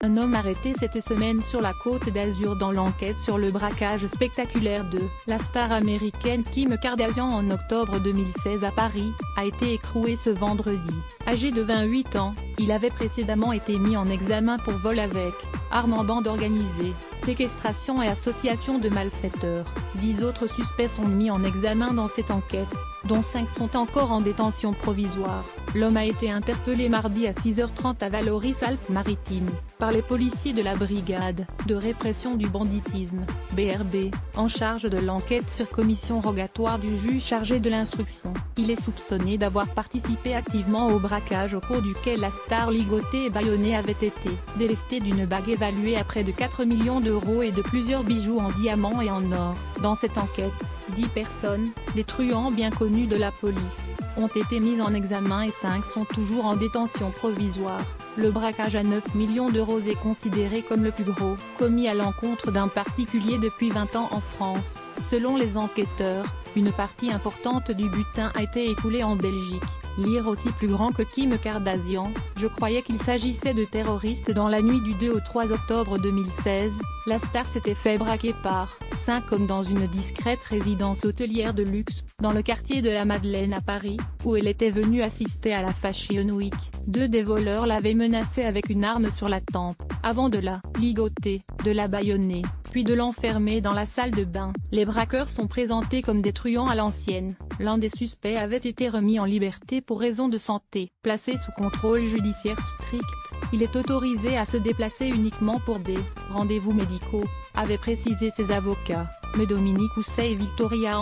Un homme arrêté cette semaine sur la Côte d'Azur dans l'enquête sur le braquage spectaculaire de la star américaine Kim Kardashian en octobre 2016 à Paris, a été écroué ce vendredi. Âgé de 28 ans, il avait précédemment été mis en examen pour vol avec arme en bande organisée, séquestration et association de malfaiteurs. 10 autres suspects sont mis en examen dans cette enquête, dont 5 sont encore en détention provisoire. L'homme a été interpellé mardi à 6h30 à Vallauris-Alpes-Maritimes, par les policiers de la brigade de répression du banditisme, BRB, en charge de l'enquête sur commission rogatoire du juge chargé de l'instruction. Il est soupçonné d'avoir participé activement au braquage au cours duquel la star ligotée et bâillonnée avait été délestée d'une bague évaluée à près de 4 millions d'euros et de plusieurs bijoux en diamants et en or. Dans cette enquête, 10 personnes, des truands bien connus de la police, ont été mises en examen et 5 sont toujours en détention provisoire. Le braquage à 9 millions d'euros est considéré comme le plus gros commis à l'encontre d'un particulier depuis 20 ans en France. Selon les enquêteurs, une partie importante du butin a été écoulée en Belgique. Lire aussi plus grand que Kim Kardashian, je croyais qu'il s'agissait de terroristes. Dans la nuit du 2 au 3 octobre 2016, la star s'était fait braquer par 5 hommes dans une discrète résidence hôtelière de luxe, dans le quartier de la Madeleine à Paris, où elle était venue assister à la Fashion Week. 2 des voleurs l'avaient menacée avec une arme sur la tempe, avant de la ligoter, de la bâillonner, puis de l'enfermer dans la salle de bain. Les braqueurs sont présentés comme des truands à l'ancienne. L'un des suspects avait été remis en liberté pour raison de santé. Placé sous contrôle judiciaire strict, il est autorisé à se déplacer uniquement pour des rendez-vous médicaux, avaient précisé ses avocats, mais Dominique Housset et Victoria